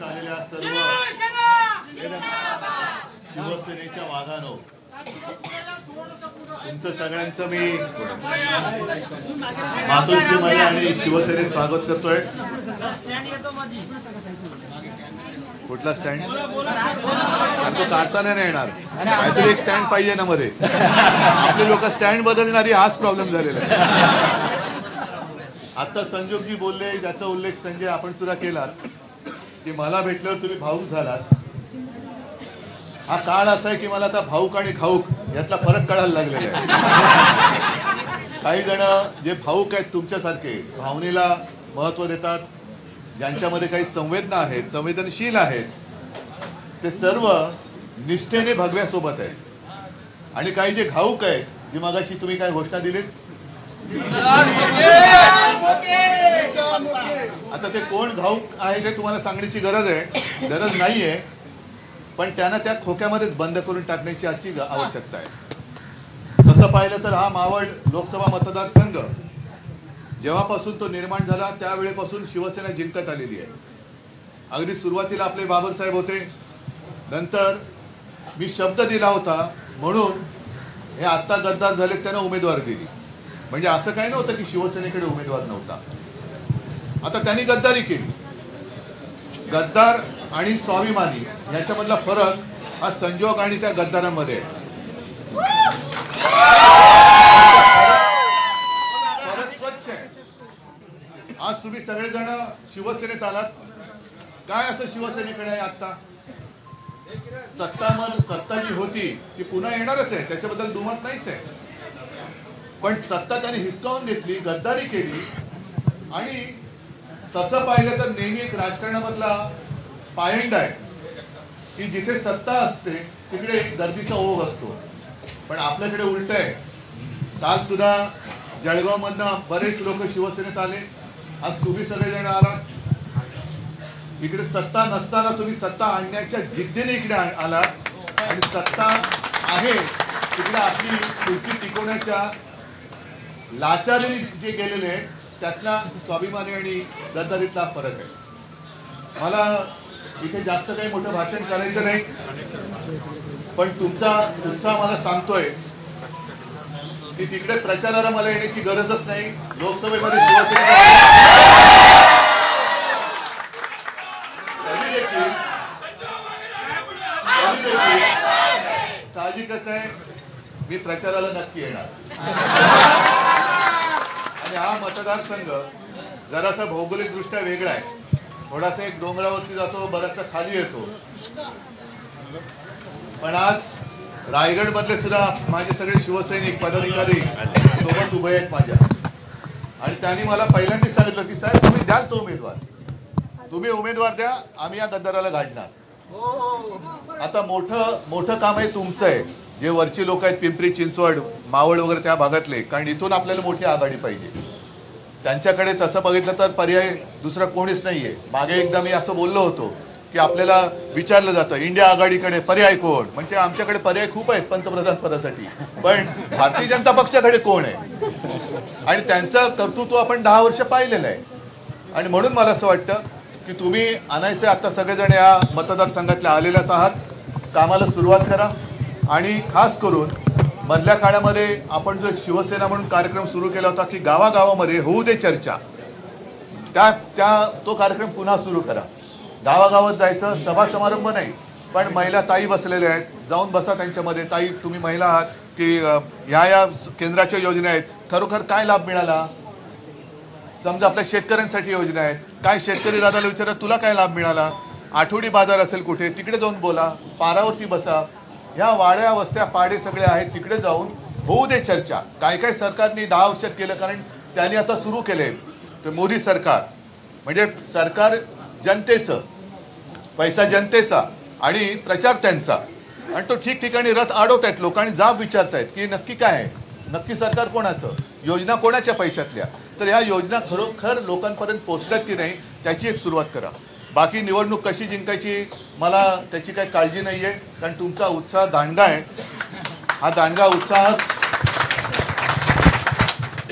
उपस्थित आलेल्या सर्व शिवसेनेच्या वाघांनो, तुमचं सगळ्यांचं मी मातोश्रीमध्ये आणि शिवसेनेत स्वागत करतोय. कुठला स्टँड? तो काढताना नाही येणार, काहीतरी एक स्टँड पाहिजे ना मध्ये. आपले लोक स्टँड बदलणारी हाच प्रॉब्लेम झालेला आहे. आता संजोगजी बोलले, ज्याचा उल्लेख संजय आपण सुद्धा केलात की मला भेटल्यावर तुम्ही भाऊक झालात. हा काळ असा आहे की मला आता भाऊक आणि खाऊक यातला फरक कळायला लागलेला आहे. काही जण जे भाऊक आहेत तुमच्यासारखे, भावनेला महत्व देतात, ज्यांच्यामध्ये काही संवेदना आहेत, संवेदनशील आहेत, ते सर्व निष्ठेने भगव्यासोबत आहेत. आणि काही जे घाऊक आहेत, जी मगाशी तुम्ही काय घोषणा दिलीत, आता ते कोण घाऊक आहे ते तुम्हाला सांगण्याची गरज नाहीये, पण त्यांना त्या खोक्यामध्येच बंद करून टाकण्याची आजची आवश्यकता आहे. तसं पाहिलं तर हा मावळ लोकसभा मतदारसंघ जेव्हापासून तो निर्माण झाला त्यावेळेपासून शिवसेना जिंकत आलेली आहे. अगदी सुरुवातीला आपले बाबासाहेब होते, नंतर मी शब्द दिला होता म्हणून हे आत्ता गद्दार झाले त्यांना उमेदवार दिली. म्हणजे असं काही नव्हतं की शिवसेनेकडे उमेदवार नव्हता. आता त्यांनी गद्दारी केली. गद्दार आणि स्वाभिमानी याच्यामधला फरक हा संजोग आणि त्या गद्दारांमध्ये आहे. फरक स्वच्छ आहे. आज तुम्ही सगळेजण शिवसेनेत आलात. काय असं शिवसेनेकडे आहे आता? सत्ता जी होती ती पुन्हा येणारच आहे, त्याच्याबद्दल दुमत नाहीच आहे. पण सत्ता त्यांनी हिसकावून घेतली, गद्दारी केली. आणि तसं पाहिलं तर नेहमी एक राजकारणामधला पायंडा आहे की जिथे सत्ता असते तिकडे गर्दीचा ओघ असतो. पण आपल्याकडे उलट आहे. काल सुद्धा जळगावमधनं बरेच लोक शिवसेनेत आले. आज तुम्ही सगळेजण आलात. इकडे सत्ता नसताना तुम्ही सत्ता आणण्याच्या जिद्दीने इकडे आलात. आणि सत्ता आहे तिकडे आपली खुर्ची टिकवण्याच्या लाचारीने जे गेलेले आहेत त्यातला स्वाभिमानी आणि गद्दारीतला फरक आहे. मला इथे जास्त काही मोठं भाषण करायचं नाही, पण तुमचा उत्साह मला सांगतोय की तिकडे प्रचाराला मला येण्याची गरजच नाही. लोकसभेमध्ये शिवसेना साहजिकच आहे, मी प्रचाराला नक्की येणार. आणि हा मतदारसंघ जरासा भौगोलिकदृष्ट्या वेगळा आहे. थोडासा एक डोंगरावरती जातो, बराचसा खाली येतो. पण आज रायगडमधले सुद्धा माझे सगळे शिवसैनिक पदाधिकारी सोबत उभे आहेत माझ्या. आणि त्यांनी मला पहिल्यांदाच सांगितलं की साहेब तुम्ही द्याल तो उमेदवार, तुम्ही उमेदवार द्या, आम्ही या गद्दाराला गाडणार. आता मोठं काम आहे तुमचं आहे. जे वरची लोक आहेत पिंपरी चिंचवड मावळ वगैरे त्या भागातले, कारण इथून आपल्याला मोठी आघाडी पाहिजे. त्यांच्याकडे तसं बघितलं तर पर्याय दुसरा कोणीच नाहीये. मागे एकदा मी असं बोललो होतो की आपल्याला विचारलं जातं इंडिया आघाडीकडे पर्याय कोण, म्हणजे आमच्याकडे पर्याय खूप आहेत पंतप्रधान पदासाठी, पण भारतीय जनता पक्षाकडे कोण आहे? आणि त्यांचं कर्तृत्व आपण 10 वर्ष पाहिलेलं आहे. आणि म्हणून मला असं वाटतं की तुम्ही अनायसे आता सगळेजण या मतदारसंघातल्या आलेल्याच आहात. कामाला सुरुवात करा. आणि खास करून मधल्या काळामध्ये आपण जो शिवसेना म्हणून कार्यक्रम सुरू केला होता की गावागावामध्ये होऊ दे चर्चा, तो कार्यक्रम पुन्हा सुरू करा. गावागावात जायचं, सभा समारंभ नाही, पण महिला ताई बसलेल्या आहेत, जाऊन बसा त्यांच्यामध्ये. ताई तुम्ही महिला आहात की या केंद्राच्या योजना आहेत, खरोखर काय लाभ मिळाला? समजा आपल्या शेतकऱ्यांसाठी योजना आहेत, काय शेतकरी दादाला विचारा तुला काय लाभ मिळाला? आठवडी बाजार असेल कुठे, तिकडे जाऊन बोला, पारावरती बसा. ह्या वाड्या वस्त्या पाडे सगळे आहेत, तिकडे जाऊन होऊ दे चर्चा. काय काय सरकारने 10 वर्षात केलं, कारण त्यांनी आता सुरू केले. तर मोदी सरकार म्हणजे सरकार जनतेचं, पैसा जनतेचा आणि प्रचार त्यांचा. आणि तो ठिकठिकाणी रथ अडवतायत लोक आणि जाब विचारतायत की नक्की काय आहे, नक्की सरकार कोणाचं, योजना कोणाच्या पैशातल्या. तर ह्या योजना खरोखर लोकांपर्यंत पोहोचल्यात की नाही त्याची एक सुरुवात करा. बाकी निवडणूक कशी जिंकायची मला त्याची काही काळजी नाहीये, कारण तुमचा उत्साह दांडगा आहे. हा दांडगा उत्साह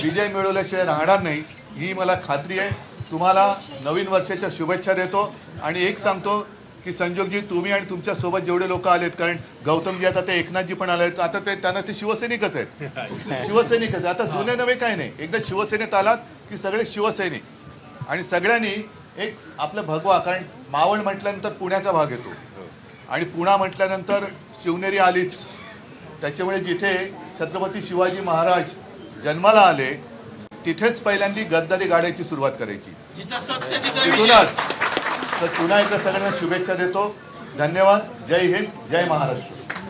विजय मिळवल्याशिवाय राहणार नाही ही मला खात्री आहे. तुम्हाला नवीन वर्षाच्या शुभेच्छा देतो आणि एक सांगतो की संजोगजी तुम्ही आणि तुमच्या सोबत जेवढे लोक आलेत, कारण गौतमजी आता ते एकनाथजी पण आलेत, आता त्यांना ते शिवसैनिकच आहेत, शिवसैनिकच आता जुने नवे काय नाही, एकदा शिवसेनेत आलात की सगळे शिवसैनिक आणि सगळ्यांनी एक आपलं भगवा, कारण मावळ म्हटल्यानंतर पुण्याचा भाग येतो आणि पुणा म्हटल्यानंतर शिवनेरी आलीच, त्याच्यामुळे जिथे छत्रपती शिवाजी महाराज जन्माला आले तिथेच पहिल्यांदी गद्दारी गाड्याची सुरुवात करायची तिथूनच. तर पुन्हा एकदा सगळ्यांना शुभेच्छा देतो. धन्यवाद. जय हिंद, जय महाराष्ट्र.